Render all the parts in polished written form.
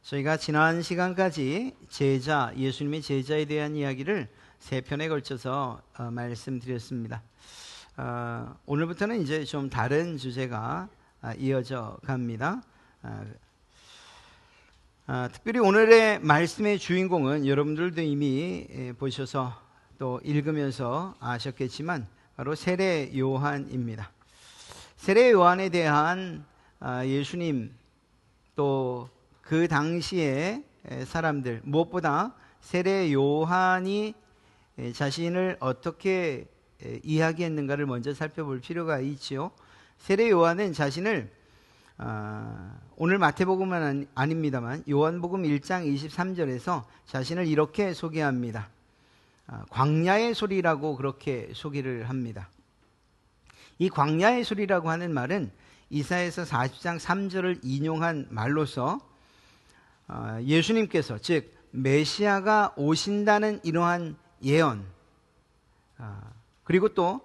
저희가 지난 시간까지 예수님의 제자에 대한 이야기를 3편에 걸쳐서 말씀드렸습니다. 오늘부터는 이제 좀 다른 주제가 이어져 갑니다. 특별히 오늘의 말씀의 주인공은 여러분들도 이미 보셔서 또 읽으면서 아셨겠지만 바로 세례 요한입니다. 세례 요한에 대한 예수님 또 그 당시의 사람들, 무엇보다 세례 요한이 자신을 어떻게 이야기했는가를 먼저 살펴볼 필요가 있지요. 세례 요한은 자신을 오늘 마태복음은 아닙니다만 요한복음 1장 23절에서 자신을 이렇게 소개합니다. 광야의 소리라고 그렇게 소개를 합니다. 이 광야의 소리라고 하는 말은 이사야서 40장 3절을 인용한 말로서 예수님께서 즉 메시아가 오신다는 이러한 예언, 그리고 또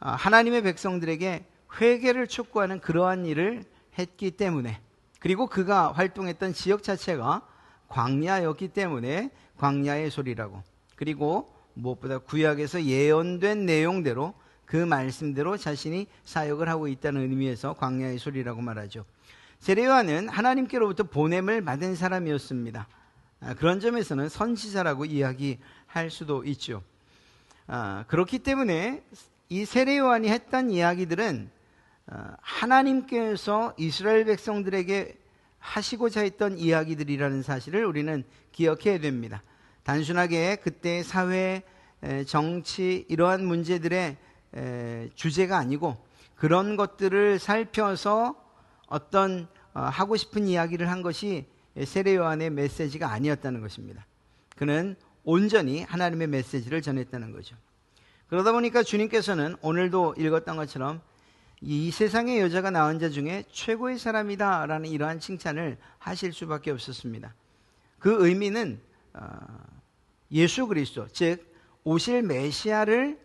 하나님의 백성들에게 회개를 촉구하는 그러한 일을 했기 때문에, 그리고 그가 활동했던 지역 자체가 광야였기 때문에 광야의 소리라고, 그리고 무엇보다 구약에서 예언된 내용대로 그 말씀대로 자신이 사역을 하고 있다는 의미에서 광야의 소리라고 말하죠. 세례 요한은 하나님께로부터 보냄을 받은 사람이었습니다. 그런 점에서는 선지자라고 이야기할 수도 있죠. 그렇기 때문에 이 세례 요한이 했던 이야기들은 하나님께서 이스라엘 백성들에게 하시고자 했던 이야기들이라는 사실을 우리는 기억해야 됩니다. 단순하게 그때의 사회, 정치 이러한 문제들의 주제가 아니고 그런 것들을 살펴서 어떤 하고 싶은 이야기를 한 것이 세례 요한의 메시지가 아니었다는 것입니다. 그는 온전히 하나님의 메시지를 전했다는 거죠. 그러다 보니까 주님께서는 오늘도 읽었던 것처럼 이 세상의 여자가 낳은 자 중에 최고의 사람이다 라는 이러한 칭찬을 하실 수밖에 없었습니다. 그 의미는 예수 그리스도, 즉 오실 메시아를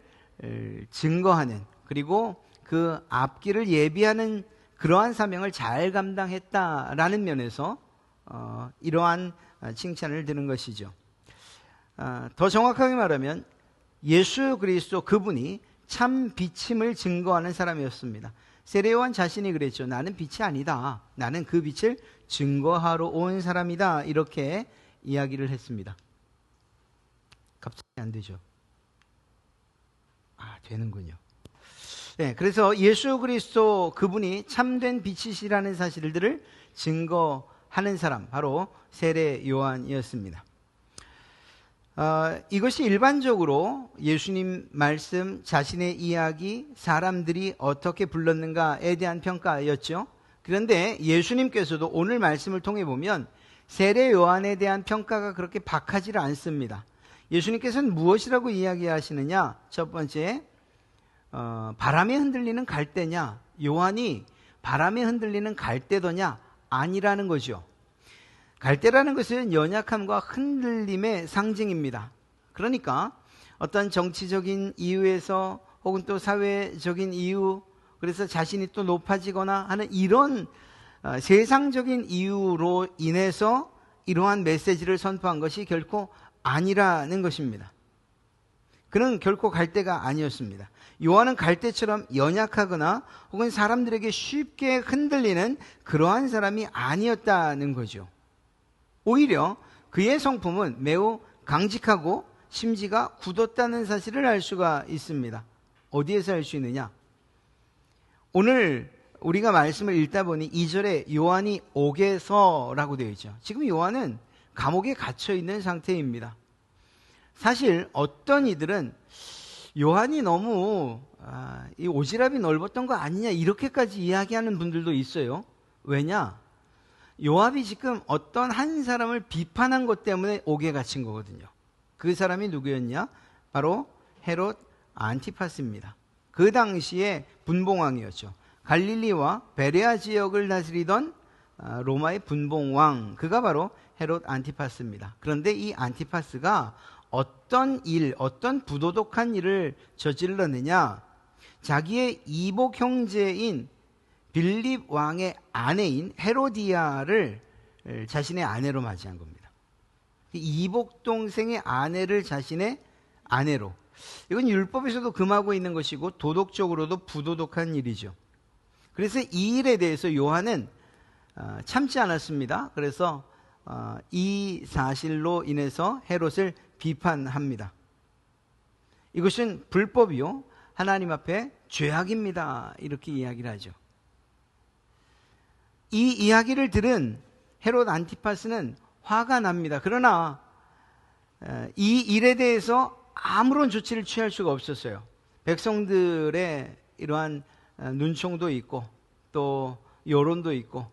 증거하는, 그리고 그 앞길을 예비하는 그러한 사명을 잘 감당했다라는 면에서 이러한 칭찬을 드는 것이죠. 더 정확하게 말하면 예수 그리스도 그분이 참 빛임을 증거하는 사람이었습니다. 세례 요한 자신이 그랬죠. 나는 빛이 아니다. 나는 그 빛을 증거하러 온 사람이다. 이렇게 이야기를 했습니다. 갑자기 안 되죠. 되는군요. 네, 그래서 예수 그리스도 그분이 참된 빛이시라는 사실들을 증거하는 사람, 바로 세례 요한이었습니다. 이것이 일반적으로 예수님 말씀, 자신의 이야기, 사람들이 어떻게 불렀는가에 대한 평가였죠. 그런데 예수님께서도 오늘 말씀을 통해 보면 세례 요한에 대한 평가가 그렇게 박하지를 않습니다. 예수님께서는 무엇이라고 이야기하시느냐? 첫 번째, 바람에 흔들리는 갈대냐? 요한이 바람에 흔들리는 갈대더냐? 아니라는 거죠. 갈대라는 것은 연약함과 흔들림의 상징입니다. 그러니까 어떤 정치적인 이유에서 혹은 또 사회적인 이유, 그래서 자신이 또 높아지거나 하는 이런 세상적인 이유로 인해서 이러한 메시지를 선포한 것이 결코 아니라는 것입니다. 그는 결코 갈대가 아니었습니다. 요한은 갈대처럼 연약하거나 혹은 사람들에게 쉽게 흔들리는 그러한 사람이 아니었다는 거죠. 오히려 그의 성품은 매우 강직하고 심지가 굳었다는 사실을 알 수가 있습니다. 어디에서 알 수 있느냐? 오늘 우리가 말씀을 읽다 보니 2절에 요한이 옥에서라고 되어 있죠. 지금 요한은 감옥에 갇혀 있는 상태입니다. 사실 어떤 이들은 요한이 너무 이 오지랖이 넓었던 거 아니냐 이렇게까지 이야기하는 분들도 있어요. 왜냐? 요한이 지금 어떤 한 사람을 비판한 것 때문에 옥에 갇힌 거거든요. 그 사람이 누구였냐? 바로 헤롯 안티파스입니다. 그 당시에 분봉왕이었죠. 갈릴리와 베레아 지역을 다스리던 로마의 분봉왕, 그가 바로 헤롯 안티파스입니다. 그런데 이 안티파스가 어떤 부도덕한 일을 저질렀느냐? 자기의 이복 형제인 빌립 왕의 아내인 헤로디아를 자신의 아내로 맞이한 겁니다. 이복 동생의 아내를 자신의 아내로. 이건 율법에서도 금하고 있는 것이고 도덕적으로도 부도덕한 일이죠. 그래서 이 일에 대해서 요한은 참지 않았습니다. 그래서 이 사실로 인해서 헤롯을 비판합니다. 이것은 불법이요, 하나님 앞에 죄악입니다. 이렇게 이야기를 하죠. 이 이야기를 들은 헤롯 안티파스는 화가 납니다. 그러나 이 일에 대해서 아무런 조치를 취할 수가 없었어요. 백성들의 이러한 눈총도 있고 또 여론도 있고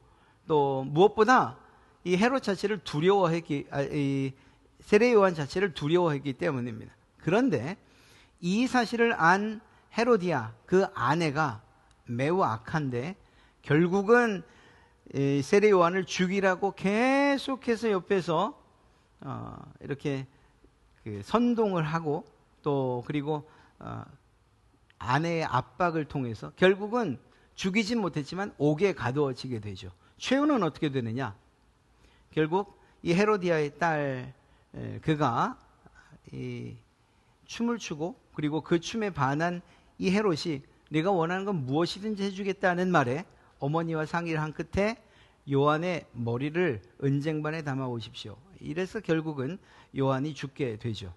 또 무엇보다 이 헤롯 자체를 이 세례 요한 자체를 두려워했기 때문입니다. 그런데 이 사실을 안 헤로디아, 그 아내가 매우 악한데 결국은 세례 요한을 죽이라고 계속해서 옆에서 이렇게 선동을 하고 또 그리고 아내의 압박을 통해서 결국은 죽이진 못했지만 옥에 가두어지게 되죠. 최후는 어떻게 되느냐? 결국 이 헤로디아의 딸 그가 이 춤을 추고 그리고 그 춤에 반한 이 헤롯이 네가 원하는 건 무엇이든지 해주겠다는 말에 어머니와 상의를 한 끝에 요한의 머리를 은쟁반에 담아 오십시오. 이래서 결국은 요한이 죽게 되죠.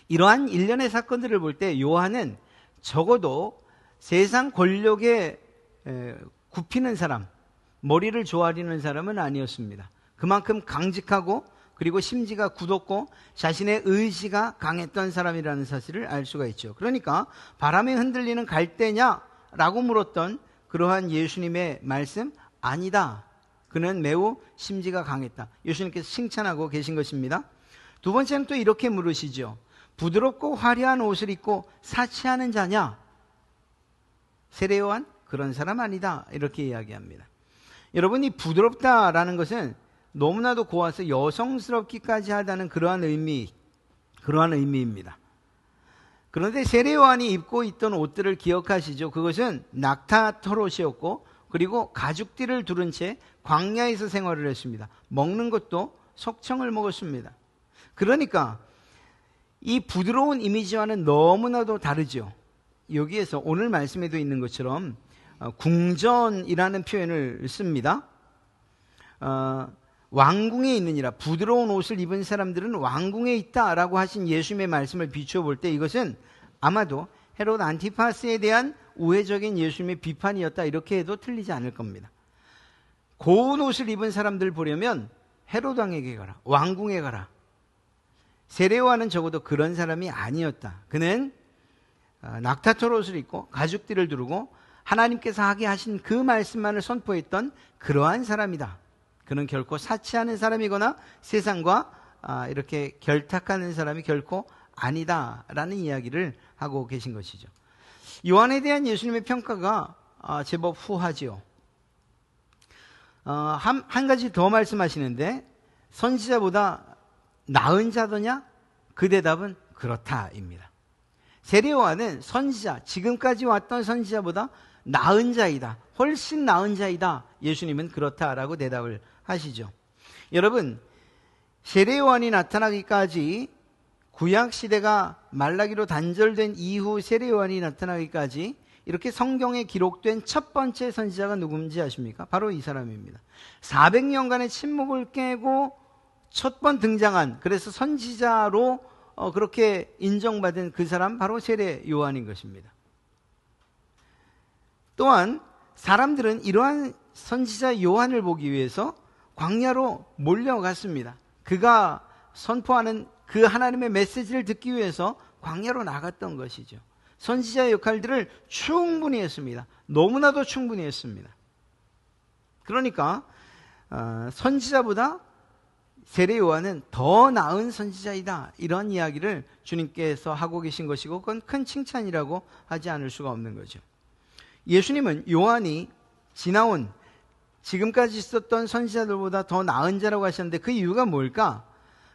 이러한 일련의 사건들을 볼 때 요한은 적어도 세상 권력에 굽히는 사람, 머리를 조아리는 사람은 아니었습니다. 그만큼 강직하고 그리고 심지가 굳었고 자신의 의지가 강했던 사람이라는 사실을 알 수가 있죠. 그러니까 바람에 흔들리는 갈대냐라고 물었던 그러한 예수님의 말씀, 아니다. 그는 매우 심지가 강했다. 예수님께서 칭찬하고 계신 것입니다. 두 번째는 또 이렇게 물으시죠. 부드럽고 화려한 옷을 입고 사치하는 자냐? 세례 요한? 그런 사람 아니다. 이렇게 이야기합니다. 여러분, 이 부드럽다라는 것은 너무나도 고와서 여성스럽기까지 하다는 그러한 의미입니다. 그런데 세례 요한이 입고 있던 옷들을 기억하시죠? 그것은 낙타털옷이었고 그리고 가죽띠를 두른 채 광야에서 생활을 했습니다. 먹는 것도 석청을 먹었습니다. 그러니까 이 부드러운 이미지와는 너무나도 다르죠. 여기에서 오늘 말씀에도 있는 것처럼 궁전이라는 표현을 씁니다. 왕궁에 있느니라. 부드러운 옷을 입은 사람들은 왕궁에 있다라고 하신 예수님의 말씀을 비추어 볼 때 이것은 아마도 헤롯 안티파스에 대한 우회적인 예수님의 비판이었다, 이렇게 해도 틀리지 않을 겁니다. 고운 옷을 입은 사람들 보려면 헤롯 왕에게 가라, 왕궁에 가라. 세례 요한은 적어도 그런 사람이 아니었다. 그는 낙타털 옷을 입고 가죽띠를 두르고 하나님께서 하게 하신 그 말씀만을 선포했던 그러한 사람이다. 그는 결코 사치하는 사람이거나 세상과 이렇게 결탁하는 사람이 결코 아니다라는 이야기를 하고 계신 것이죠. 요한에 대한 예수님의 평가가 제법 후하지요. 한 가지 더 말씀하시는데 선지자보다 나은 자더냐? 그 대답은 그렇다입니다. 세례 요한은 선지자, 지금까지 왔던 선지자보다 나은 자이다, 훨씬 나은 자이다. 예수님은 그렇다라고 대답을 하시죠. 여러분, 세례 요한이 나타나기까지, 구약 시대가 말라기로 단절된 이후 세례 요한이 나타나기까지 이렇게 성경에 기록된 첫 번째 선지자가 누군지 아십니까? 바로 이 사람입니다. 400년간의 침묵을 깨고 첫 번 등장한, 그래서 선지자로 그렇게 인정받은 그 사람, 바로 세례 요한인 것입니다. 또한 사람들은 이러한 선지자 요한을 보기 위해서 광야로 몰려갔습니다. 그가 선포하는 그 하나님의 메시지를 듣기 위해서 광야로 나갔던 것이죠. 선지자의 역할들을 충분히 했습니다. 너무나도 충분히 했습니다. 그러니까 선지자보다 세례 요한은 더 나은 선지자이다, 이런 이야기를 주님께서 하고 계신 것이고, 그건 큰 칭찬이라고 하지 않을 수가 없는 거죠. 예수님은 요한이 지나온 지금까지 있었던 선지자들보다 더 나은 자라고 하셨는데 그 이유가 뭘까?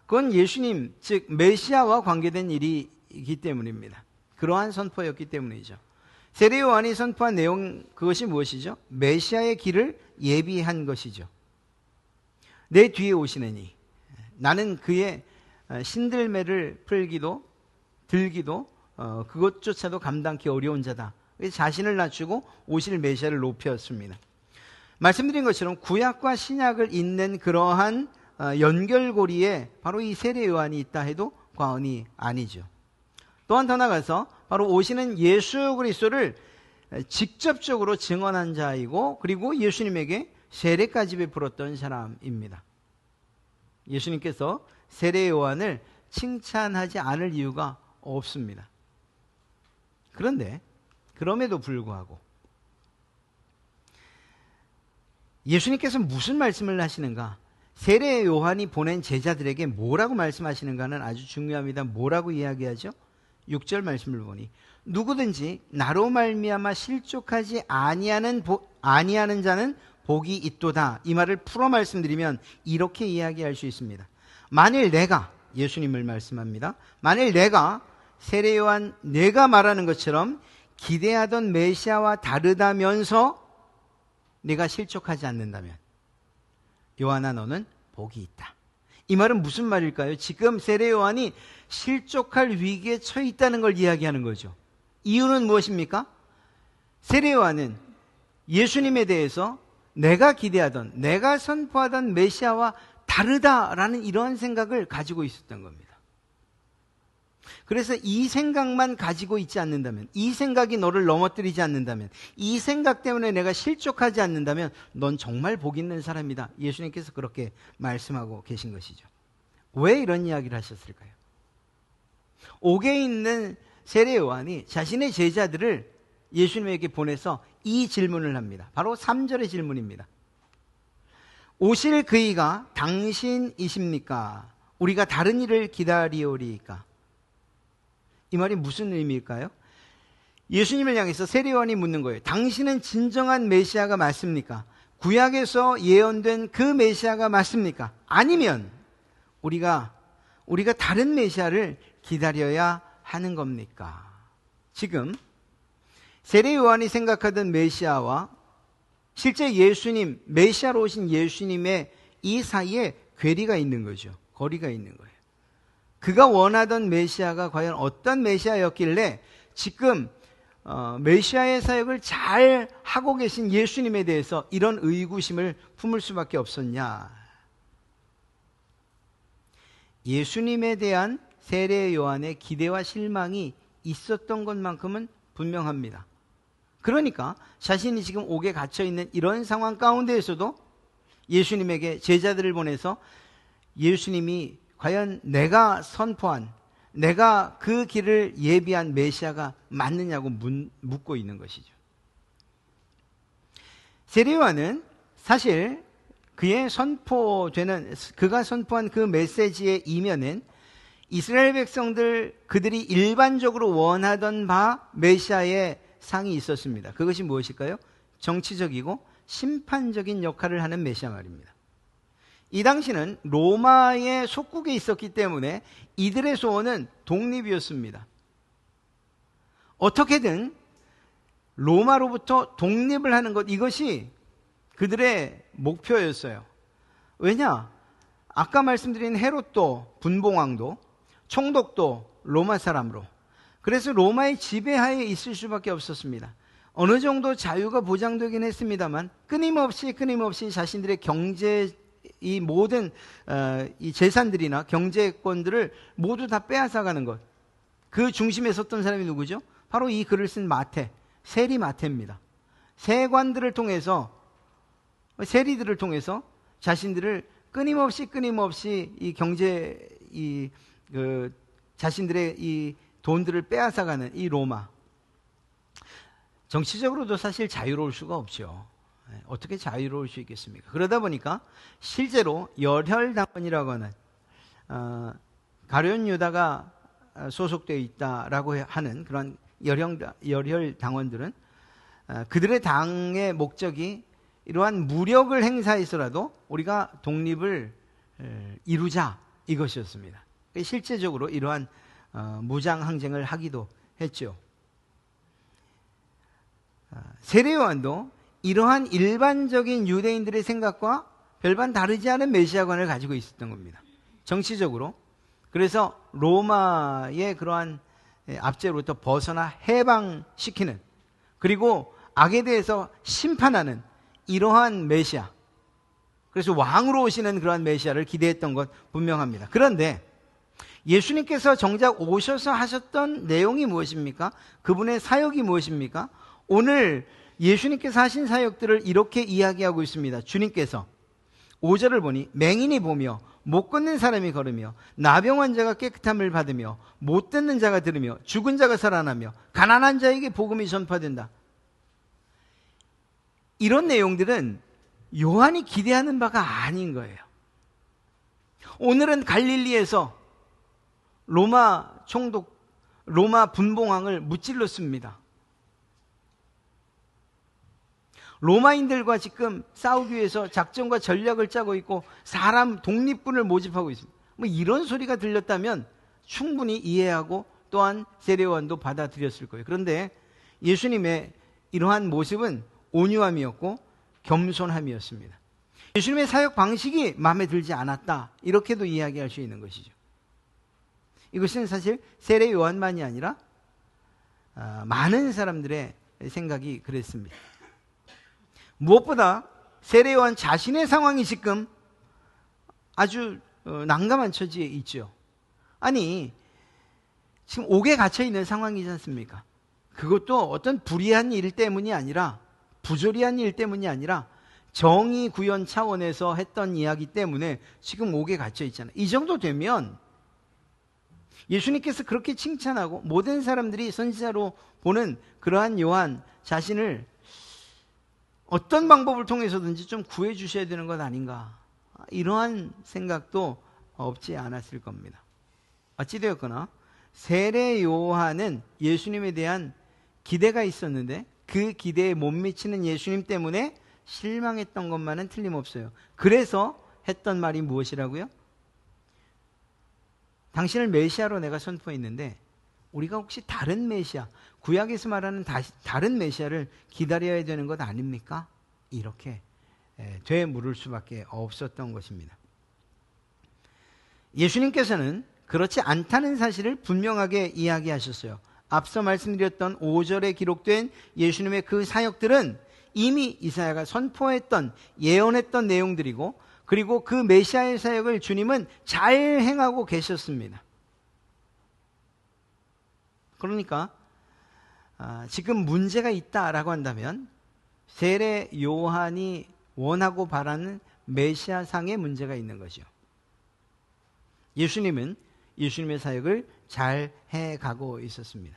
그건 예수님, 즉 메시아와 관계된 일이기 때문입니다. 그러한 선포였기 때문이죠. 세례 요한이 선포한 내용, 그것이 무엇이죠? 메시아의 길을 예비한 것이죠. 내 뒤에 오시느니 나는 그의 신들매를 풀기도 들기도 그것조차도 감당하기 어려운 자다. 자신을 낮추고 오실 메시아를 높였습니다. 말씀드린 것처럼 구약과 신약을 잇는 그러한 연결고리에 바로 이 세례 요한이 있다 해도 과언이 아니죠. 또한 더 나아가서 바로 오시는 예수 그리스도를 직접적으로 증언한 자이고 그리고 예수님에게 세례까지 베풀었던 사람입니다. 예수님께서 세례 요한을 칭찬하지 않을 이유가 없습니다. 그런데 그럼에도 불구하고 예수님께서 무슨 말씀을 하시는가? 세례 요한이 보낸 제자들에게 뭐라고 말씀하시는가는 아주 중요합니다. 뭐라고 이야기하죠? 6절 말씀을 보니 누구든지 나로 말미암아 실족하지 아니하는 자는 복이 있도다. 이 말을 풀어 말씀드리면 이렇게 이야기할 수 있습니다. 만일 내가, 예수님을 말씀합니다. 만일 내가 세례 요한 내가 말하는 것처럼 기대하던 메시아와 다르다면서 네가 실족하지 않는다면 요한아 너는 복이 있다. 이 말은 무슨 말일까요? 지금 세례 요한이 실족할 위기에 처해 있다는 걸 이야기하는 거죠. 이유는 무엇입니까? 세례 요한은 예수님에 대해서 내가 기대하던, 내가 선포하던 메시아와 다르다라는 이러한 생각을 가지고 있었던 겁니다. 그래서 이 생각만 가지고 있지 않는다면, 이 생각이 너를 넘어뜨리지 않는다면, 이 생각 때문에 내가 실족하지 않는다면 넌 정말 복 있는 사람이다. 예수님께서 그렇게 말씀하고 계신 것이죠. 왜 이런 이야기를 하셨을까요? 옥에 있는 세례 요한이 자신의 제자들을 예수님에게 보내서 이 질문을 합니다. 바로 3절의 질문입니다. 오실 그이가 당신이십니까? 우리가 다른 일을 기다리오리이까? 이 말이 무슨 의미일까요? 예수님을 향해서 세례 요한이 묻는 거예요. 당신은 진정한 메시아가 맞습니까? 구약에서 예언된 그 메시아가 맞습니까? 아니면 우리가 다른 메시아를 기다려야 하는 겁니까? 지금 세례 요한이 생각하던 메시아와 실제 예수님, 메시아로 오신 예수님의 이 사이에 괴리가 있는 거죠. 거리가 있는 거예요. 그가 원하던 메시아가 과연 어떤 메시아였길래 지금 메시아의 사역을 잘 하고 계신 예수님에 대해서 이런 의구심을 품을 수밖에 없었냐? 예수님에 대한 세례 요한의 기대와 실망이 있었던 것만큼은 분명합니다. 그러니까 자신이 지금 옥에 갇혀있는 이런 상황 가운데에서도 예수님에게 제자들을 보내서 예수님이 과연 내가 선포한, 내가 그 길을 예비한 메시아가 맞느냐고 묻고 있는 것이죠. 세례 요한은 사실 그가 선포한 그 메시지의 이면엔 이스라엘 백성들 그들이 일반적으로 원하던 바 메시아의 상이 있었습니다. 그것이 무엇일까요? 정치적이고 심판적인 역할을 하는 메시아 말입니다. 이 당시는 로마의 속국에 있었기 때문에 이들의 소원은 독립이었습니다. 어떻게든 로마로부터 독립을 하는 것, 이것이 그들의 목표였어요. 왜냐? 아까 말씀드린 헤롯도, 분봉왕도, 총독도 로마 사람으로, 그래서 로마의 지배하에 있을 수밖에 없었습니다. 어느 정도 자유가 보장되긴 했습니다만 끊임없이 자신들의 경제, 이 모든 이 재산들이나 경제권들을 모두 다 빼앗아가는 것, 그 중심에 섰던 사람이 누구죠? 바로 이 글을 쓴 마태, 세리 마태입니다. 세리들을 통해서 자신들을 끊임없이 이 경제, 자신들의 이 돈들을 빼앗아가는 이 로마. 정치적으로도 사실 자유로울 수가 없죠. 어떻게 자유로울 수 있겠습니까? 그러다 보니까 실제로 열혈당원이라고 하는 가룟 유다가 소속되어 있다라고 하는 그런 열혈당원들은 그들의 당의 목적이 이러한 무력을 행사해서라도 우리가 독립을 이루자, 이것이었습니다. 실제적으로 이러한 무장 항쟁을 하기도 했죠. 세례 요한도 이러한 일반적인 유대인들의 생각과 별반 다르지 않은 메시아관을 가지고 있었던 겁니다. 정치적으로. 그래서 로마의 그러한 압제로부터 벗어나 해방시키는, 그리고 악에 대해서 심판하는 이러한 메시아, 그래서 왕으로 오시는 그러한 메시아를 기대했던 것 분명합니다. 그런데 예수님께서 정작 오셔서 하셨던 내용이 무엇입니까? 그분의 사역이 무엇입니까? 오늘 예수님께서 하신 사역들을 이렇게 이야기하고 있습니다. 주님께서 5절을 보니 맹인이 보며 못 걷는 사람이 걸으며 나병 환자가 깨끗함을 받으며 못 듣는 자가 들으며 죽은 자가 살아나며 가난한 자에게 복음이 전파된다. 이런 내용들은 요한이 기대하는 바가 아닌 거예요. 오늘은 갈릴리에서 로마 총독, 로마 분봉왕을 무찔렀습니다. 로마인들과 지금 싸우기 위해서 작전과 전략을 짜고 있고 사람 독립군을 모집하고 있습니다. 뭐 이런 소리가 들렸다면 충분히 이해하고 또한 세례요한도 받아들였을 거예요. 그런데 예수님의 이러한 모습은 온유함이었고 겸손함이었습니다. 예수님의 사역 방식이 마음에 들지 않았다, 이렇게도 이야기할 수 있는 것이죠. 이것은 사실 세례요한만이 아니라 많은 사람들의 생각이 그랬습니다. 무엇보다 세례요한 자신의 상황이 지금 아주 난감한 처지에 있죠. 아니, 지금 옥에 갇혀 있는 상황이지 않습니까? 그것도 어떤 불의한 일 때문이 아니라, 부조리한 일 때문이 아니라 정의 구현 차원에서 했던 이야기 때문에 지금 옥에 갇혀 있잖아요. 이 정도 되면 예수님께서 그렇게 칭찬하고 모든 사람들이 선지자로 보는 그러한 요한 자신을 어떤 방법을 통해서든지 좀 구해 주셔야 되는 것 아닌가, 이러한 생각도 없지 않았을 겁니다. 어찌되었거나 세례 요한은 예수님에 대한 기대가 있었는데 그 기대에 못 미치는 예수님 때문에 실망했던 것만은 틀림없어요. 그래서 했던 말이 무엇이라고요? 당신을 메시아로 내가 선포했는데 우리가 혹시 다른 메시아, 구약에서 말하는 다른 메시아를 기다려야 되는 것 아닙니까? 이렇게 되물을 수밖에 없었던 것입니다. 예수님께서는 그렇지 않다는 사실을 분명하게 이야기하셨어요. 앞서 말씀드렸던 5절에 기록된 예수님의 그 사역들은 이미 이사야가 선포했던, 예언했던 내용들이고, 그리고 그 메시아의 사역을 주님은 잘 행하고 계셨습니다. 그러니까 지금 문제가 있다라고 한다면 세례 요한이 원하고 바라는 메시아상의 문제가 있는 거죠. 예수님은 예수님의 사역을 잘 해가고 있었습니다.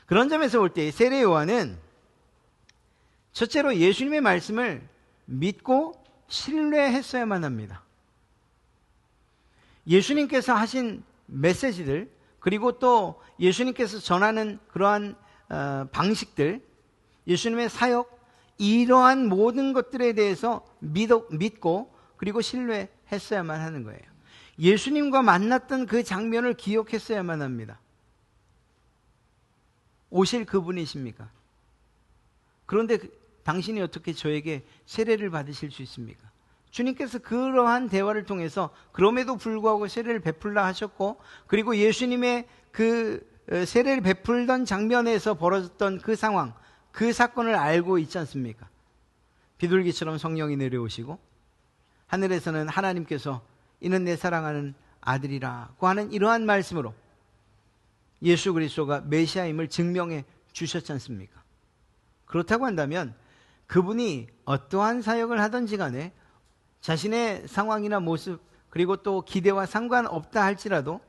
그런 점에서 볼 때 세례 요한은 첫째로 예수님의 말씀을 믿고 신뢰했어야만 합니다. 예수님께서 하신 메시지들, 그리고 또 예수님께서 전하는 그러한 방식들, 예수님의 사역, 이러한 모든 것들에 대해서 믿고 그리고 신뢰했어야만 하는 거예요. 예수님과 만났던 그 장면을 기억했어야만 합니다. 오실 그분이십니까? 그런데 당신이 어떻게 저에게 세례를 받으실 수 있습니까? 주님께서 그러한 대화를 통해서 그럼에도 불구하고 세례를 베풀라 하셨고, 그리고 예수님의 그 세례를 베풀던 장면에서 벌어졌던 그 상황, 그 사건을 알고 있지 않습니까? 비둘기처럼 성령이 내려오시고 하늘에서는 하나님께서 이는 내 사랑하는 아들이라고 하는 이러한 말씀으로 예수 그리스도가 메시아임을 증명해 주셨지 않습니까? 그렇다고 한다면 그분이 어떠한 사역을 하든지 간에 자신의 상황이나 모습, 그리고 또 기대와 상관없다 할지라도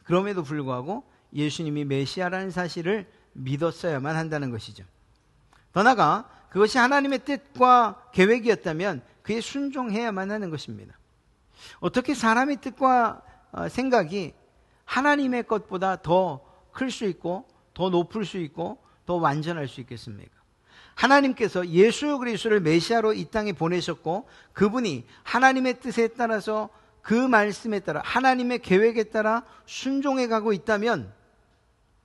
그럼에도 불구하고 예수님이 메시아라는 사실을 믿었어야만 한다는 것이죠. 더 나아가 그것이 하나님의 뜻과 계획이었다면 그에 순종해야만 하는 것입니다. 어떻게 사람의 뜻과 생각이 하나님의 것보다 더 클 수 있고 더 높을 수 있고 더 완전할 수 있겠습니까? 하나님께서 예수 그리스도를 메시아로 이 땅에 보내셨고 그분이 하나님의 뜻에 따라서 그 말씀에 따라 하나님의 계획에 따라 순종해 가고 있다면,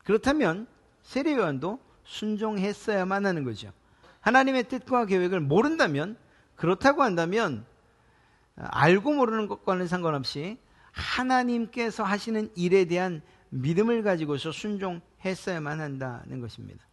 그렇다면 세례 요한도 순종했어야만 하는 거죠. 하나님의 뜻과 계획을 모른다면, 그렇다고 한다면 알고 모르는 것과는 상관없이 하나님께서 하시는 일에 대한 믿음을 가지고서 순종했어야만 한다는 것입니다.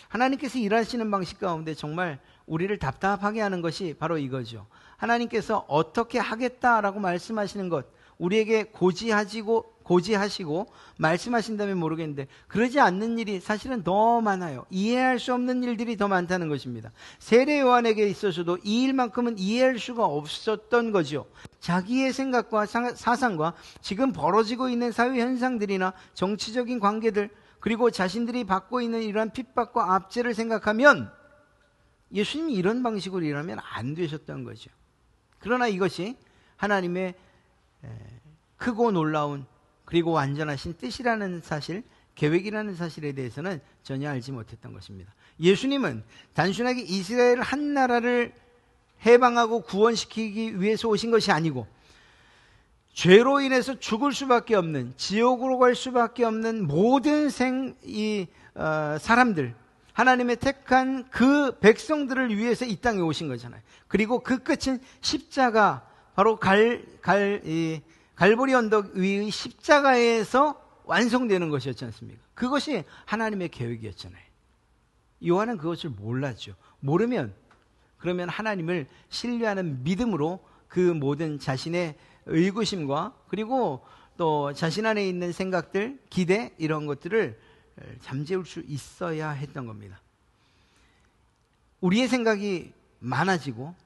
하나님께서 일하시는 방식 가운데 정말 우리를 답답하게 하는 것이 바로 이거죠. 하나님께서 어떻게 하겠다라고 말씀하시는 것, 우리에게 고지하시고 말씀하신다면 모르겠는데 그러지 않는 일이 사실은 더 많아요. 이해할 수 없는 일들이 더 많다는 것입니다. 세례 요한에게 있어서도 이 일만큼은 이해할 수가 없었던 거죠. 자기의 생각과 사상과 지금 벌어지고 있는 사회 현상들이나 정치적인 관계들, 그리고 자신들이 받고 있는 이러한 핍박과 압제를 생각하면 예수님이 이런 방식으로 일하면 안 되셨던 거죠. 그러나 이것이 하나님의 크고 놀라운 그리고 완전하신 뜻이라는 사실, 계획이라는 사실에 대해서는 전혀 알지 못했던 것입니다. 예수님은 단순하게 이스라엘 한 나라를 해방하고 구원시키기 위해서 오신 것이 아니고 죄로 인해서 죽을 수밖에 없는, 지옥으로 갈 수밖에 없는 모든 사람들, 하나님의 택한 그 백성들을 위해서 이 땅에 오신 거잖아요. 그리고 그 끝은 십자가, 바로 갈보리 언덕 위의 십자가에서 완성되는 것이었지 않습니까? 그것이 하나님의 계획이었잖아요. 요한은 그것을 몰랐죠. 모르면 그러면 하나님을 신뢰하는 믿음으로 그 모든 자신의 의구심과 그리고 또 자신 안에 있는 생각들, 기대, 이런 것들을 잠재울 수 있어야 했던 겁니다. 우리의 생각이 많아지고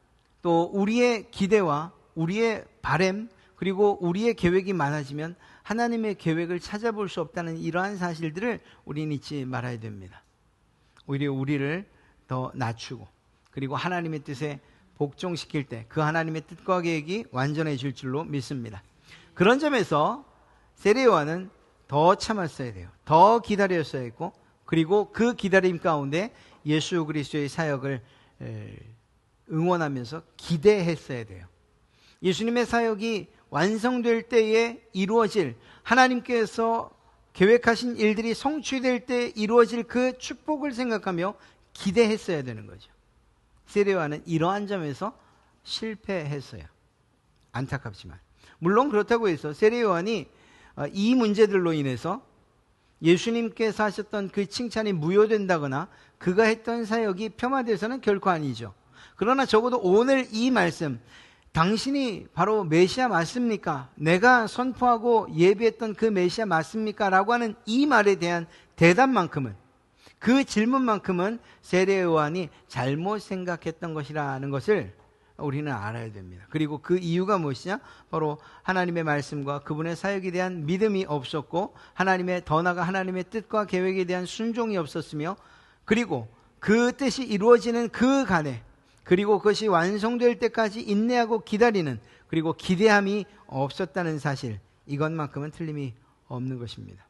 또 우리의 기대와 우리의 바람, 그리고 우리의 계획이 많아지면 하나님의 계획을 찾아볼 수 없다는 이러한 사실들을 우리는 잊지 말아야 됩니다. 오히려 우리를 더 낮추고 그리고 하나님의 뜻에 복종시킬 때 그 하나님의 뜻과 계획이 완전해질 줄로 믿습니다. 그런 점에서 세례 요한은 더 참았어야 돼요. 더 기다렸어야 했고, 그리고 그 기다림 가운데 예수 그리스도의 사역을 응원하면서 기대했어야 돼요. 예수님의 사역이 완성될 때에 이루어질, 하나님께서 계획하신 일들이 성취될 때 이루어질 그 축복을 생각하며 기대했어야 되는 거죠. 세례 요한은 이러한 점에서 실패했어요. 안타깝지만. 물론 그렇다고 해서 세례 요한이 이 문제들로 인해서 예수님께서 하셨던 그 칭찬이 무효된다거나 그가 했던 사역이 폄하돼서는 결코 아니죠. 그러나 적어도 오늘 이 말씀, 당신이 바로 메시아 맞습니까? 내가 선포하고 예비했던 그 메시아 맞습니까? 라고 하는 이 말에 대한 대답만큼은, 그 질문만큼은 세례 요한이 잘못 생각했던 것이라는 것을 우리는 알아야 됩니다. 그리고 그 이유가 무엇이냐? 바로 하나님의 말씀과 그분의 사역에 대한 믿음이 없었고, 더 나아가 하나님의 뜻과 계획에 대한 순종이 없었으며, 그리고 그 뜻이 이루어지는 그 간에, 그리고 그것이 완성될 때까지 인내하고 기다리는, 그리고 기대함이 없었다는 사실, 이것만큼은 틀림이 없는 것입니다.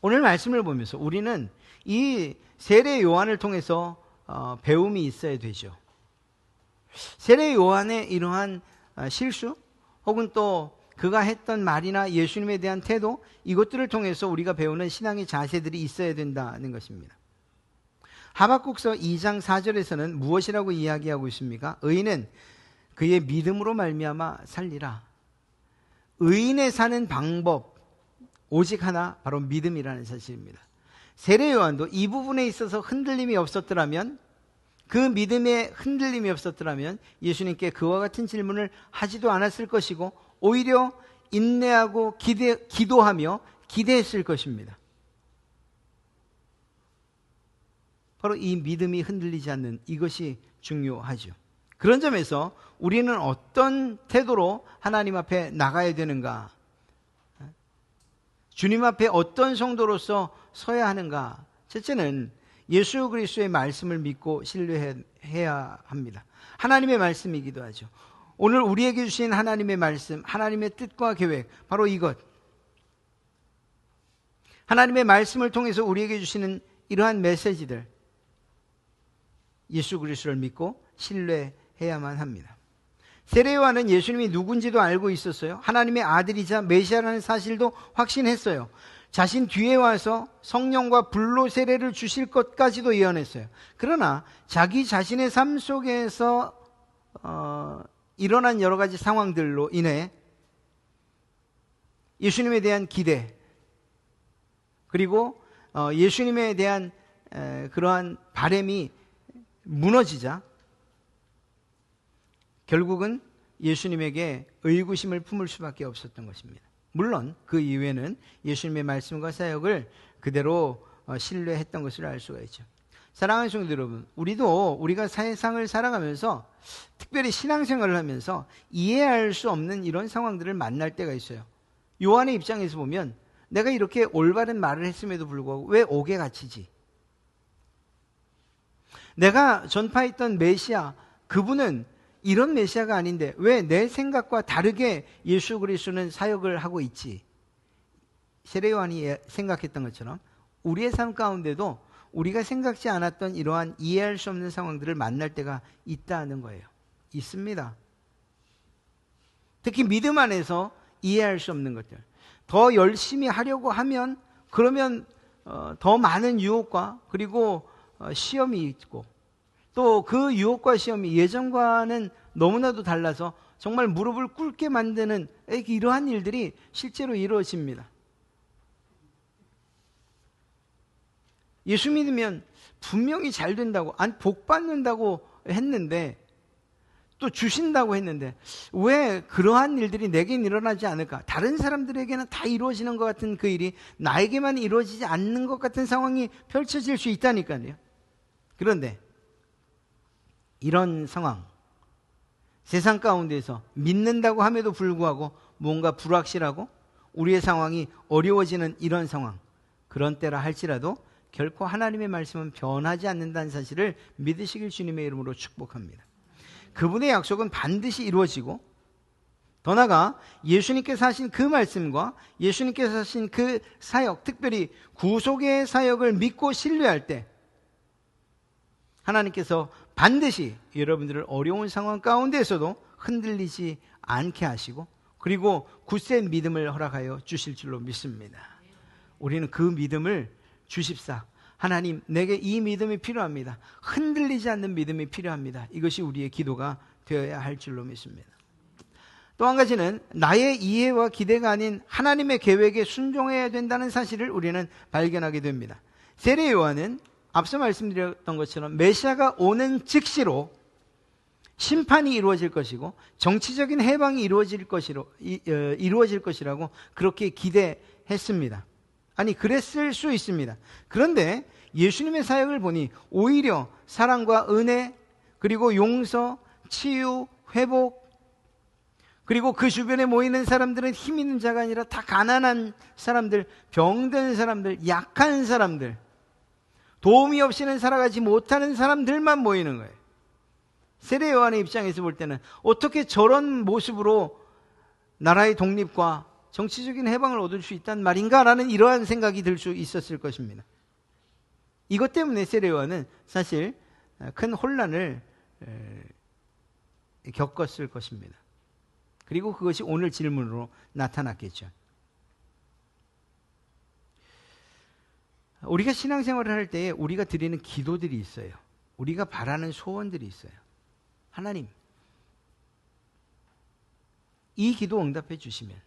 오늘 말씀을 보면서 우리는 이 세례 요한을 통해서 배움이 있어야 되죠. 세례 요한의 이러한 실수, 혹은 또 그가 했던 말이나 예수님에 대한 태도, 이것들을 통해서 우리가 배우는 신앙의 자세들이 있어야 된다는 것입니다. 하박국서 2장 4절에서는 무엇이라고 이야기하고 있습니까? 의인은 그의 믿음으로 말미암아 살리라. 의인의 사는 방법, 오직 하나, 바로 믿음이라는 사실입니다. 세례 요한도 이 부분에 있어서 흔들림이 없었더라면, 그 믿음에 흔들림이 없었더라면 예수님께 그와 같은 질문을 하지도 않았을 것이고, 오히려 인내하고 기도하며 기대했을 것입니다. 바로 이 믿음이 흔들리지 않는 이것이 중요하죠. 그런 점에서 우리는 어떤 태도로 하나님 앞에 나가야 되는가? 주님 앞에 어떤 성도로서 서야 하는가? 첫째는 예수 그리스도의 말씀을 믿고 신뢰해야 합니다. 하나님의 말씀이기도 하죠. 오늘 우리에게 주신 하나님의 말씀, 하나님의 뜻과 계획, 바로 이것. 하나님의 말씀을 통해서 우리에게 주시는 이러한 메시지들, 예수 그리스도를 믿고 신뢰해야만 합니다. 세례 요한은 예수님이 누군지도 알고 있었어요. 하나님의 아들이자 메시아라는 사실도 확신했어요. 자신 뒤에 와서 성령과 불로 세례를 주실 것까지도 예언했어요. 그러나 자기 자신의 삶 속에서 일어난 여러 가지 상황들로 인해 예수님에 대한 기대, 그리고 예수님에 대한 그러한 바람이 무너지자 결국은 예수님에게 의구심을 품을 수밖에 없었던 것입니다. 물론 그 이후에는 예수님의 말씀과 사역을 그대로 신뢰했던 것을 알 수가 있죠. 사랑하는 성도 여러분, 우리가 세상을 살아가면서 특별히 신앙생활을 하면서 이해할 수 없는 이런 상황들을 만날 때가 있어요. 요한의 입장에서 보면 내가 이렇게 올바른 말을 했음에도 불구하고 왜 옥에 갇히지? 내가 전파했던 메시아, 그분은 이런 메시아가 아닌데 왜 내 생각과 다르게 예수 그리스도는 사역을 하고 있지? 세례 요한이 생각했던 것처럼 우리의 삶 가운데도 우리가 생각지 않았던 이러한 이해할 수 없는 상황들을 만날 때가 있다는 거예요. 있습니다. 특히 믿음 안에서 이해할 수 없는 것들. 더 열심히 하려고 하면 그러면 더 많은 유혹과 그리고 시험이 있고 또 그 유혹과 시험이 예전과는 너무나도 달라서 정말 무릎을 꿇게 만드는 이러한 일들이 실제로 이루어집니다. 예수 믿으면 분명히 잘 된다고, 아니 복 받는다고 했는데 또 주신다고 했는데 왜 그러한 일들이 내겐 일어나지 않을까? 다른 사람들에게는 다 이루어지는 것 같은 그 일이 나에게만 이루어지지 않는 것 같은 상황이 펼쳐질 수 있다니까요. 그런데 이런 상황, 세상 가운데서 믿는다고 함에도 불구하고 뭔가 불확실하고 우리의 상황이 어려워지는 이런 상황, 그런 때라 할지라도 결코 하나님의 말씀은 변하지 않는다는 사실을 믿으시길 주님의 이름으로 축복합니다. 그분의 약속은 반드시 이루어지고 더 나아가 예수님께서 하신 그 말씀과 예수님께서 하신 그 사역, 특별히 구속의 사역을 믿고 신뢰할 때 하나님께서 반드시 여러분들을 어려운 상황 가운데에서도 흔들리지 않게 하시고 그리고 굳센 믿음을 허락하여 주실 줄로 믿습니다. 우리는 그 믿음을 주십사. 하나님, 내게 이 믿음이 필요합니다. 흔들리지 않는 믿음이 필요합니다. 이것이 우리의 기도가 되어야 할 줄로 믿습니다. 또 한 가지는 나의 이해와 기대가 아닌 하나님의 계획에 순종해야 된다는 사실을 우리는 발견하게 됩니다. 세례 요한은 앞서 말씀드렸던 것처럼 메시아가 오는 즉시로 심판이 이루어질 것이고 정치적인 해방이 이루어질 것이라고 그렇게 기대했습니다. 아니, 그랬을 수 있습니다. 그런데 예수님의 사역을 보니 오히려 사랑과 은혜, 그리고 용서, 치유, 회복, 그리고 그 주변에 모이는 사람들은 힘 있는 자가 아니라 다 가난한 사람들, 병든 사람들, 약한 사람들, 도움이 없이는 살아가지 못하는 사람들만 모이는 거예요. 세례 요한의 입장에서 볼 때는 어떻게 저런 모습으로 나라의 독립과 정치적인 해방을 얻을 수 있단 말인가라는 이러한 생각이 들 수 있었을 것입니다. 이것 때문에 세례 요한은 사실 큰 혼란을 겪었을 것입니다. 그리고 그것이 오늘 질문으로 나타났겠죠. 우리가 신앙생활을 할 때에 우리가 드리는 기도들이 있어요. 우리가 바라는 소원들이 있어요. 하나님, 이 기도 응답해 주시면,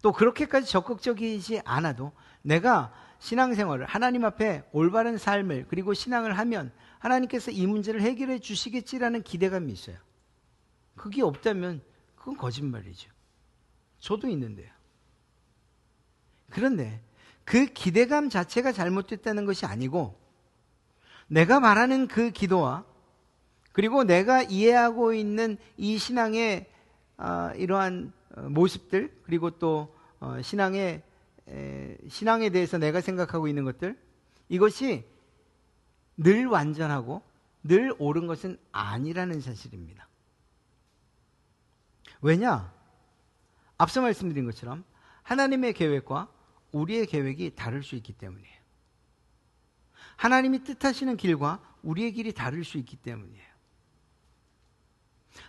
또 그렇게까지 적극적이지 않아도 내가 신앙생활을 하나님 앞에 올바른 삶을 그리고 신앙을 하면 하나님께서 이 문제를 해결해 주시겠지라는 기대감이 있어요. 그게 없다면 그건 거짓말이죠. 저도 있는데요. 그런데 그 기대감 자체가 잘못됐다는 것이 아니고 내가 말하는 그 기도와 그리고 내가 이해하고 있는 이 신앙의 이러한 모습들, 그리고 또 신앙에 대해서 내가 생각하고 있는 것들, 이것이 늘 완전하고 늘 옳은 것은 아니라는 사실입니다. 왜냐? 앞서 말씀드린 것처럼 하나님의 계획과 우리의 계획이 다를 수 있기 때문이에요. 하나님이 뜻하시는 길과 우리의 길이 다를 수 있기 때문이에요.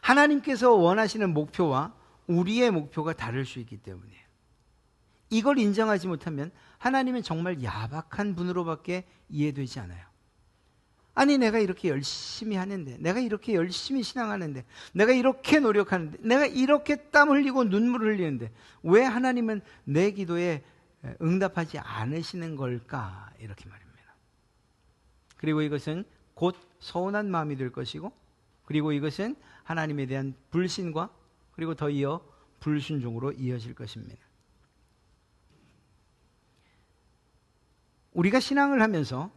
하나님께서 원하시는 목표와 우리의 목표가 다를 수 있기 때문이에요. 이걸 인정하지 못하면 하나님은 정말 야박한 분으로밖에 이해되지 않아요. 아니 내가 이렇게 열심히 하는데, 내가 이렇게 열심히 신앙하는데, 내가 이렇게 노력하는데, 내가 이렇게 땀 흘리고 눈물을 흘리는데 왜 하나님은 내 기도에 응답하지 않으시는 걸까? 이렇게 말입니다. 그리고 이것은 곧 서운한 마음이 될 것이고, 그리고 이것은 하나님에 대한 불신과 그리고 더 이어 불순종으로 이어질 것입니다. 우리가 신앙을 하면서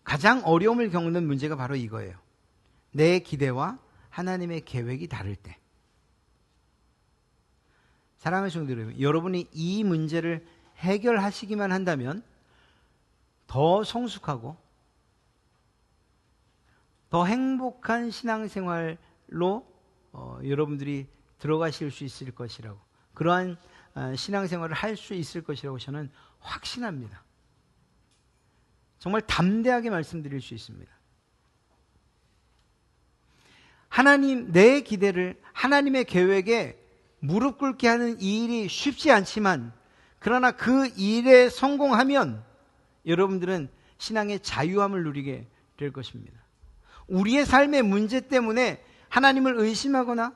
가장 어려움을 겪는 문제가 바로 이거예요. 내 기대와 하나님의 계획이 다를 때. 사랑하는 성도 여러분, 여러분이 이 문제를 해결하시기만 한다면 더 성숙하고 더 행복한 신앙생활로 여러분들이 들어가실 수 있을 것이라고, 그러한 신앙생활을 할 수 있을 것이라고 저는 확신합니다. 정말 담대하게 말씀드릴 수 있습니다. 하나님, 내 기대를 하나님의 계획에 무릎 꿇게 하는 이 일이 쉽지 않지만, 그러나 그 일에 성공하면 여러분들은 신앙의 자유함을 누리게 될 것입니다. 우리의 삶의 문제 때문에 하나님을 의심하거나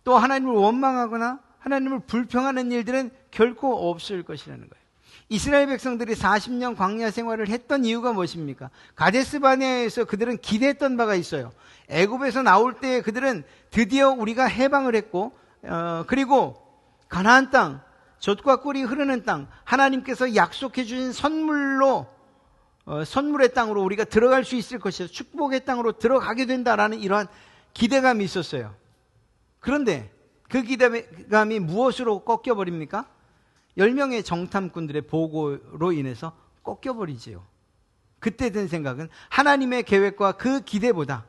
또 하나님을 원망하거나 하나님을 불평하는 일들은 결코 없을 것이라는 거예요. 이스라엘 백성들이 40년 광야 생활을 했던 이유가 무엇입니까? 가데스 바네아에서 그들은 기대했던 바가 있어요. 애굽에서 나올 때 그들은 드디어 우리가 해방을 했고, 그리고 가나안 땅, 젖과 꿀이 흐르는 땅, 하나님께서 약속해 주신 선물의 땅으로 우리가 들어갈 수 있을 것이다, 축복의 땅으로 들어가게 된다라는 이러한 기대감이 있었어요. 그런데 그 기대감이 무엇으로 꺾여버립니까? 10명의 정탐꾼들의 보고로 인해서 꺾여버리지요. 그때 든 생각은 하나님의 계획과 그 기대보다,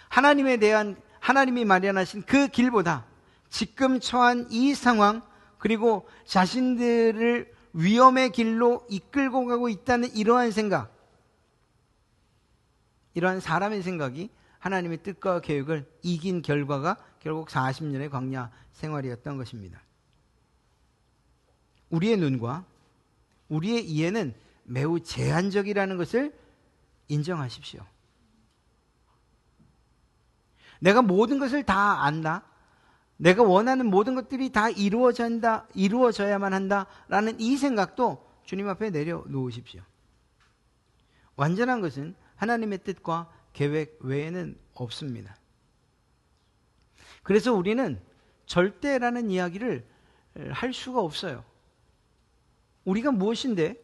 하나님이 마련하신 그 길보다 지금 처한 이 상황, 그리고 자신들을 위험의 길로 이끌고 가고 있다는 이러한 생각, 이러한 사람의 생각이 하나님의 뜻과 계획을 이긴 결과가 결국 40년의 광야 생활이었던 것입니다. 우리의 눈과 우리의 이해는 매우 제한적이라는 것을 인정하십시오. 내가 모든 것을 다 안다, 내가 원하는 모든 것들이 다 이루어져야만 한다라는 이 생각도 주님 앞에 내려놓으십시오. 완전한 것은 하나님의 뜻과 계획 외에는 없습니다. 그래서 우리는 절대라는 이야기를 할 수가 없어요. 우리가 무엇인데,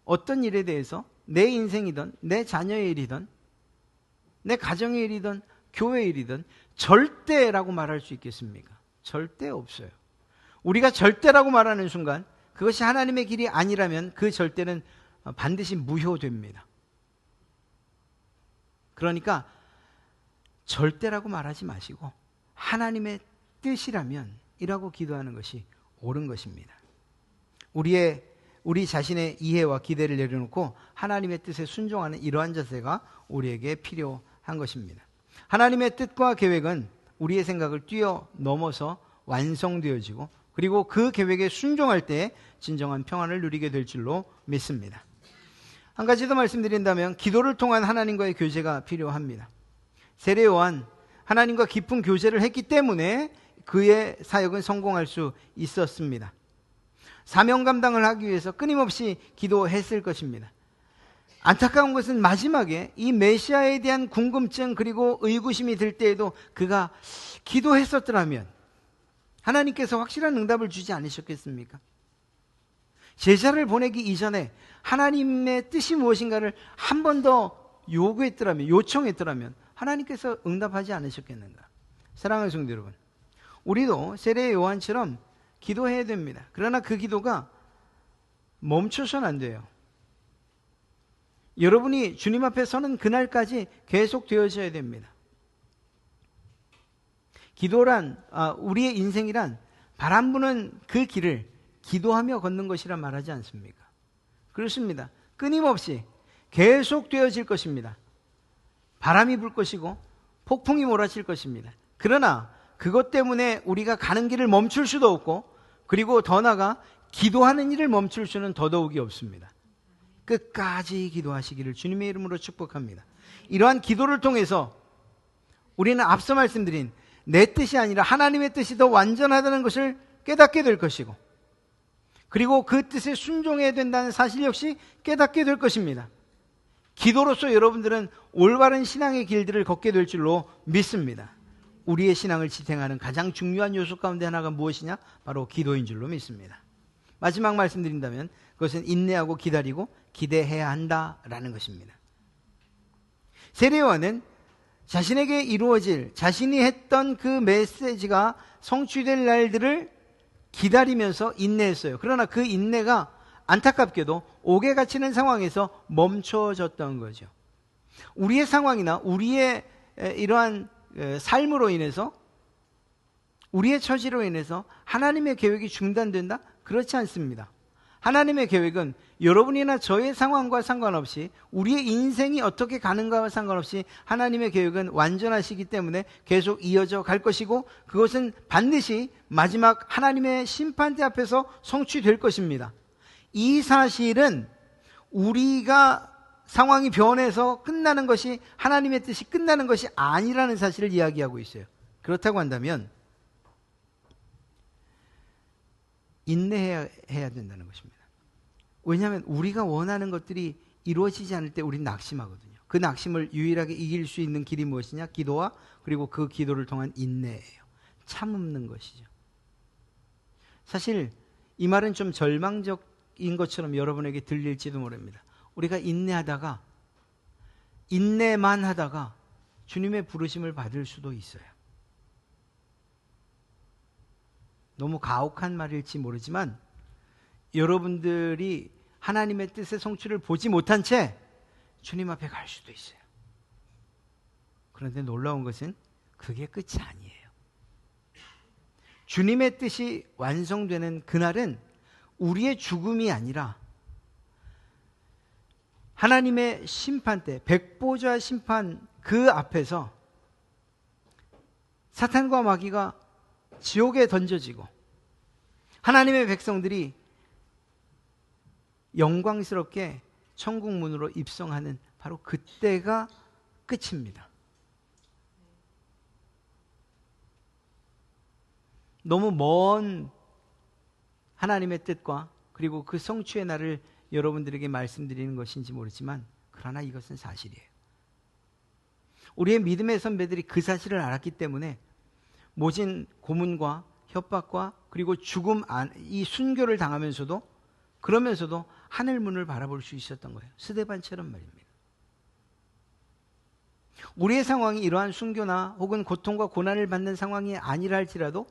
어떤 일에 대해서 내 인생이든 내 자녀의 일이든 내 가정의 일이든 교회의 일이든 절대라고 말할 수 있겠습니까? 절대 없어요. 우리가 절대라고 말하는 순간 그것이 하나님의 길이 아니라면 그 절대는 반드시 무효됩니다. 그러니까 절대라고 말하지 마시고 하나님의 뜻이라면 이라고 기도하는 것이 옳은 것입니다. 우리 자신의 이해와 기대를 내려놓고 하나님의 뜻에 순종하는 이러한 자세가 우리에게 필요한 것입니다. 하나님의 뜻과 계획은 우리의 생각을 뛰어넘어서 완성되어지고, 그리고 그 계획에 순종할 때 진정한 평안을 누리게 될 줄로 믿습니다. 한 가지 더 말씀드린다면 기도를 통한 하나님과의 교제가 필요합니다. 세례 요한, 하나님과 깊은 교제를 했기 때문에 그의 사역은 성공할 수 있었습니다. 사명 감당을 하기 위해서 끊임없이 기도했을 것입니다. 안타까운 것은 마지막에 이 메시아에 대한 궁금증 그리고 의구심이 들 때에도 그가 기도했었더라면 하나님께서 확실한 응답을 주지 않으셨겠습니까? 제자를 보내기 이전에 하나님의 뜻이 무엇인가를 한 번 더 요청했더라면 하나님께서 응답하지 않으셨겠는가? 사랑하는 성도 여러분, 우리도 세례 요한처럼 기도해야 됩니다. 그러나 그 기도가 멈춰서는 안 돼요. 여러분이 주님 앞에 서는 그날까지 계속 되어져야 됩니다. 기도란, 우리의 인생이란 바람 부는 그 길을 기도하며 걷는 것이라 말하지 않습니까? 그렇습니다. 끊임없이 계속 되어질 것입니다. 바람이 불 것이고 폭풍이 몰아칠 것입니다. 그러나 그것 때문에 우리가 가는 길을 멈출 수도 없고, 그리고 더 나아가 기도하는 일을 멈출 수는 더더욱이 없습니다. 끝까지 기도하시기를 주님의 이름으로 축복합니다. 이러한 기도를 통해서 우리는 앞서 말씀드린 내 뜻이 아니라 하나님의 뜻이 더 완전하다는 것을 깨닫게 될 것이고, 그리고 그 뜻에 순종해야 된다는 사실 역시 깨닫게 될 것입니다. 기도로서 여러분들은 올바른 신앙의 길들을 걷게 될 줄로 믿습니다. 우리의 신앙을 지탱하는 가장 중요한 요소 가운데 하나가 무엇이냐? 바로 기도인 줄로 믿습니다. 마지막 말씀드린다면 그것은 인내하고 기다리고 기대해야 한다라는 것입니다. 세례요한은 자신에게 이루어질, 자신이 했던 그 메시지가 성취될 날들을 기다리면서 인내했어요. 그러나 그 인내가 안타깝게도 옥에 갇히는 상황에서 멈춰졌던 거죠. 우리의 상황이나 우리의 이러한 삶으로 인해서, 우리의 처지로 인해서 하나님의 계획이 중단된다? 그렇지 않습니다. 하나님의 계획은 여러분이나 저의 상황과 상관없이, 우리의 인생이 어떻게 가는가와 상관없이 하나님의 계획은 완전하시기 때문에 계속 이어져 갈 것이고, 그것은 반드시 마지막 하나님의 심판대 앞에서 성취될 것입니다. 이 사실은 우리가 상황이 변해서 끝나는 것이, 하나님의 뜻이 끝나는 것이 아니라는 사실을 이야기하고 있어요. 그렇다고 한다면 인내해야 된다는 것입니다. 왜냐하면 우리가 원하는 것들이 이루어지지 않을 때 우리는 낙심하거든요. 그 낙심을 유일하게 이길 수 있는 길이 무엇이냐? 기도와, 그리고 그 기도를 통한 인내예요. 참는 것이죠. 사실 이 말은 좀 절망적인 것처럼 여러분에게 들릴지도 모릅니다. 우리가 인내만 하다가 주님의 부르심을 받을 수도 있어요. 너무 가혹한 말일지 모르지만 여러분들이 하나님의 뜻의 성취를 보지 못한 채 주님 앞에 갈 수도 있어요. 그런데 놀라운 것은 그게 끝이 아니에요. 주님의 뜻이 완성되는 그날은 우리의 죽음이 아니라 하나님의 심판대, 백보자 심판 그 앞에서 사탄과 마귀가 지옥에 던져지고 하나님의 백성들이 영광스럽게 천국 문으로 입성하는 바로 그때가 끝입니다. 너무 먼 하나님의 뜻과 그리고 그 성취의 날을 여러분들에게 말씀드리는 것인지 모르지만, 그러나 이것은 사실이에요. 우리의 믿음의 선배들이 그 사실을 알았기 때문에 모진 고문과 협박과 그리고 죽음, 이 순교를 당하면서도, 그러면서도 하늘문을 바라볼 수 있었던 거예요. 스데반처럼 말입니다. 우리의 상황이 이러한 순교나 혹은 고통과 고난을 받는 상황이 아니라 할지라도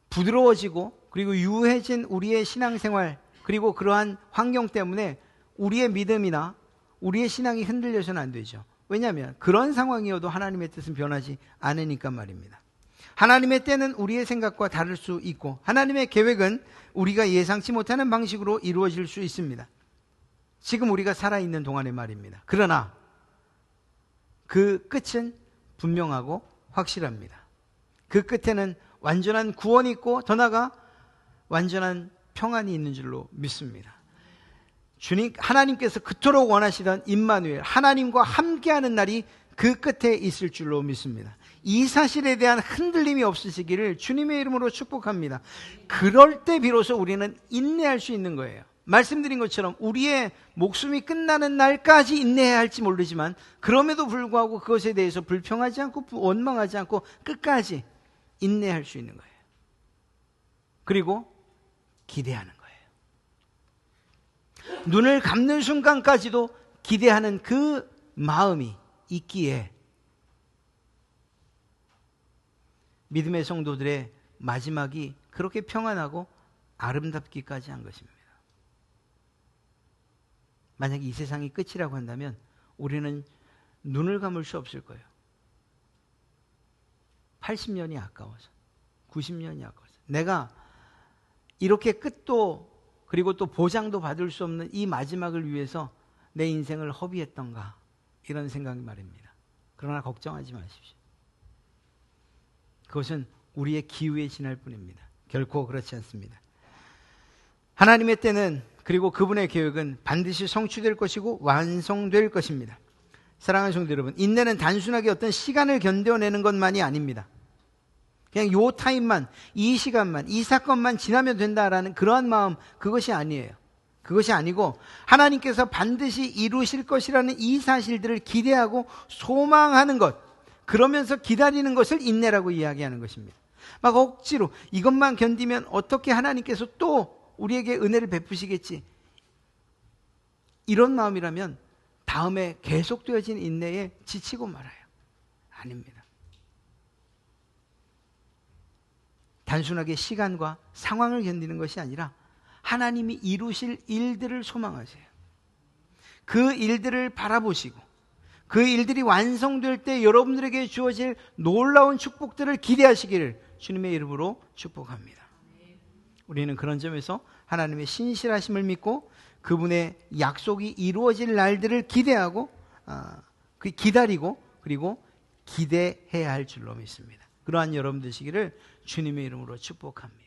부드러워지고 그리고 유해진 우리의 신앙생활, 그리고 그러한 환경 때문에 우리의 믿음이나 우리의 신앙이 흔들려서는 안 되죠. 왜냐하면 그런 상황이어도 하나님의 뜻은 변하지 않으니까 말입니다. 하나님의 때는 우리의 생각과 다를 수 있고, 하나님의 계획은 우리가 예상치 못하는 방식으로 이루어질 수 있습니다. 지금 우리가 살아있는 동안의 말입니다. 그러나 그 끝은 분명하고 확실합니다. 그 끝에는 완전한 구원이 있고, 더 나아가 완전한 평안이 있는 줄로 믿습니다. 주님, 하나님께서 그토록 원하시던 임마누엘, 하나님과 함께하는 날이 그 끝에 있을 줄로 믿습니다. 이 사실에 대한 흔들림이 없으시기를 주님의 이름으로 축복합니다. 그럴 때 비로소 우리는 인내할 수 있는 거예요. 말씀드린 것처럼 우리의 목숨이 끝나는 날까지 인내해야 할지 모르지만, 그럼에도 불구하고 그것에 대해서 불평하지 않고 원망하지 않고 끝까지 인내할 수 있는 거예요. 그리고 기대하는 거예요. 눈을 감는 순간까지도 기대하는 그 마음이 있기에 믿음의 성도들의 마지막이 그렇게 평안하고 아름답기까지 한 것입니다. 만약에 이 세상이 끝이라고 한다면 우리는 눈을 감을 수 없을 거예요. 80년이 아까워서, 90년이 아까워서, 내가 이렇게 끝도 그리고 또 보장도 받을 수 없는 이 마지막을 위해서 내 인생을 허비했던가, 이런 생각이 말입니다. 그러나 걱정하지 마십시오. 그것은 우리의 기후에 지날 뿐입니다. 결코 그렇지 않습니다. 하나님의 때는, 그리고 그분의 계획은 반드시 성취될 것이고 완성될 것입니다. 사랑하는 성도 여러분, 인내는 단순하게 어떤 시간을 견뎌내는 것만이 아닙니다. 그냥 요 타임만, 이 시간만, 이 사건만 지나면 된다라는 그러한 마음, 그것이 아니에요. 그것이 아니고 하나님께서 반드시 이루실 것이라는 이 사실들을 기대하고 소망하는 것, 그러면서 기다리는 것을 인내라고 이야기하는 것입니다. 막 억지로 이것만 견디면 어떻게 하나님께서 또 우리에게 은혜를 베푸시겠지, 이런 마음이라면 다음에 계속되어진 인내에 지치고 말아요. 아닙니다. 단순하게 시간과 상황을 견디는 것이 아니라 하나님이 이루실 일들을 소망하세요. 그 일들을 바라보시고 그 일들이 완성될 때 여러분들에게 주어질 놀라운 축복들을 기대하시기를 주님의 이름으로 축복합니다. 우리는 그런 점에서 하나님의 신실하심을 믿고 그분의 약속이 이루어질 날들을 기대하고 기다리고 그리고 기대해야 할 줄로 믿습니다. 그러한 여러분 되시기를 주님의 이름으로 축복합니다.